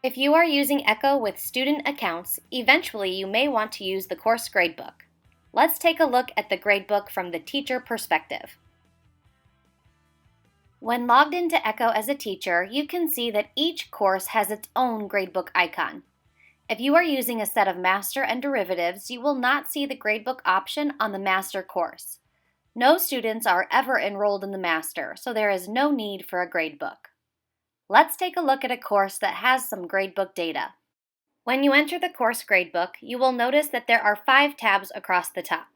If you are using Echo with student accounts, eventually you may want to use the course gradebook. Let's take a look at the gradebook from the teacher perspective. When logged into Echo as a teacher, you can see that each course has its own gradebook icon. If you are using a set of master and derivatives, you will not see the gradebook option on the master course. No students are ever enrolled in the master, so there is no need for a gradebook. Let's take a look at a course that has some gradebook data. When you enter the course gradebook, you will notice that there are 5 tabs across the top: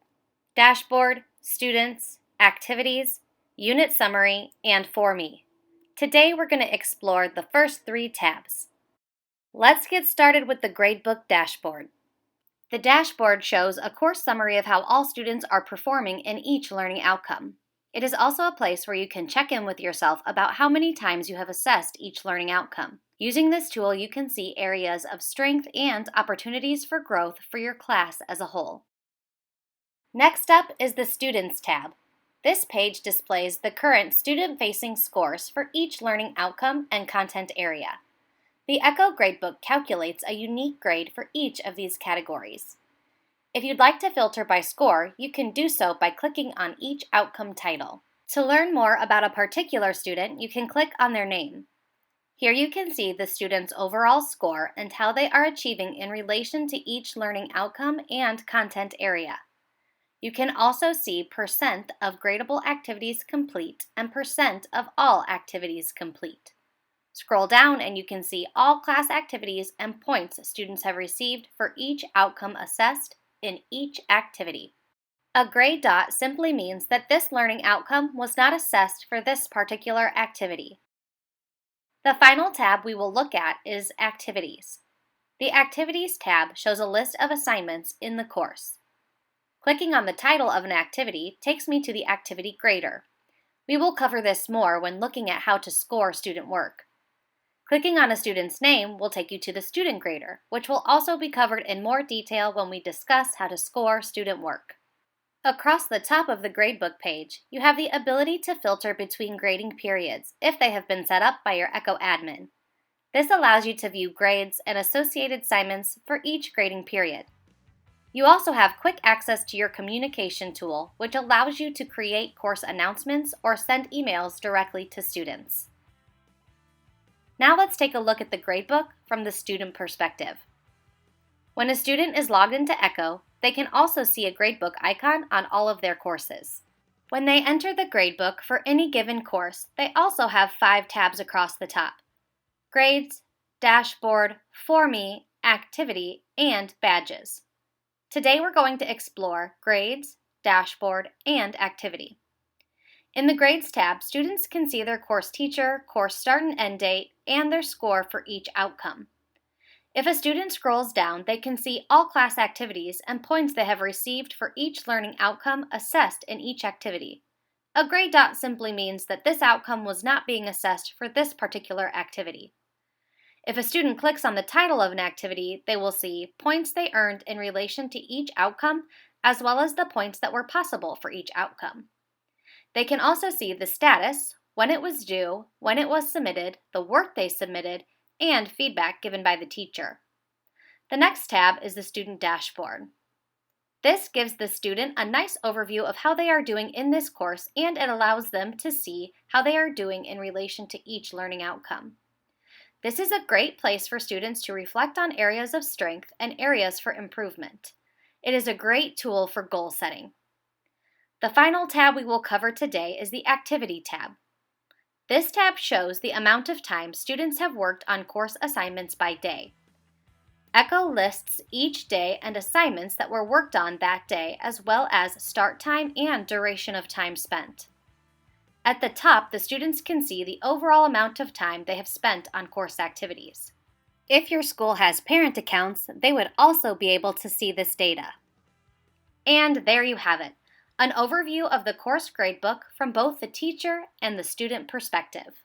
Dashboard, Students, Activities, Unit Summary, and For Me. Today we're going to explore the first 3 tabs. Let's get started with the gradebook dashboard. The dashboard shows a course summary of how all students are performing in each learning outcome. It is also a place where you can check in with yourself about how many times you have assessed each learning outcome. Using this tool, you can see areas of strength and opportunities for growth for your class as a whole. Next up is the Students tab. This page displays the current student-facing scores for each learning outcome and content area. The Echo Gradebook calculates a unique grade for each of these categories. If you'd like to filter by score, you can do so by clicking on each outcome title. To learn more about a particular student, you can click on their name. Here you can see the student's overall score and how they are achieving in relation to each learning outcome and content area. You can also see percent of gradable activities complete and percent of all activities complete. Scroll down and you can see all class activities and points students have received for each outcome assessed in each activity. A gray dot simply means that this learning outcome was not assessed for this particular activity. The final tab we will look at is Activities. The Activities tab shows a list of assignments in the course. Clicking on the title of an activity takes me to the activity grader. We will cover this more when looking at how to score student work. Clicking on a student's name will take you to the student grader, which will also be covered in more detail when we discuss how to score student work. Across the top of the gradebook page, you have the ability to filter between grading periods if they have been set up by your Echo admin. This allows you to view grades and associated assignments for each grading period. You also have quick access to your communication tool, which allows you to create course announcements or send emails directly to students. Now let's take a look at the gradebook from the student perspective. When a student is logged into Echo, they can also see a gradebook icon on all of their courses. When they enter the gradebook for any given course, they also have 5 tabs across the top: Grades, Dashboard, For Me, Activity, and Badges. Today we're going to explore Grades, Dashboard, and Activity. In the Grades tab, students can see their course teacher, course start and end date, and their score for each outcome. If a student scrolls down, they can see all class activities and points they have received for each learning outcome assessed in each activity. A gray dot simply means that this outcome was not being assessed for this particular activity. If a student clicks on the title of an activity, they will see points they earned in relation to each outcome, as well as the points that were possible for each outcome. They can also see the status, when it was due, when it was submitted, the work they submitted, and feedback given by the teacher. The next tab is the Student Dashboard. This gives the student a nice overview of how they are doing in this course, and it allows them to see how they are doing in relation to each learning outcome. This is a great place for students to reflect on areas of strength and areas for improvement. It is a great tool for goal setting. The final tab we will cover today is the Activity tab. This tab shows the amount of time students have worked on course assignments by day. Echo lists each day and assignments that were worked on that day, as well as start time and duration of time spent. At the top, the students can see the overall amount of time they have spent on course activities. If your school has parent accounts, they would also be able to see this data. And there you have it, an overview of the course gradebook from both the teacher and the student perspective.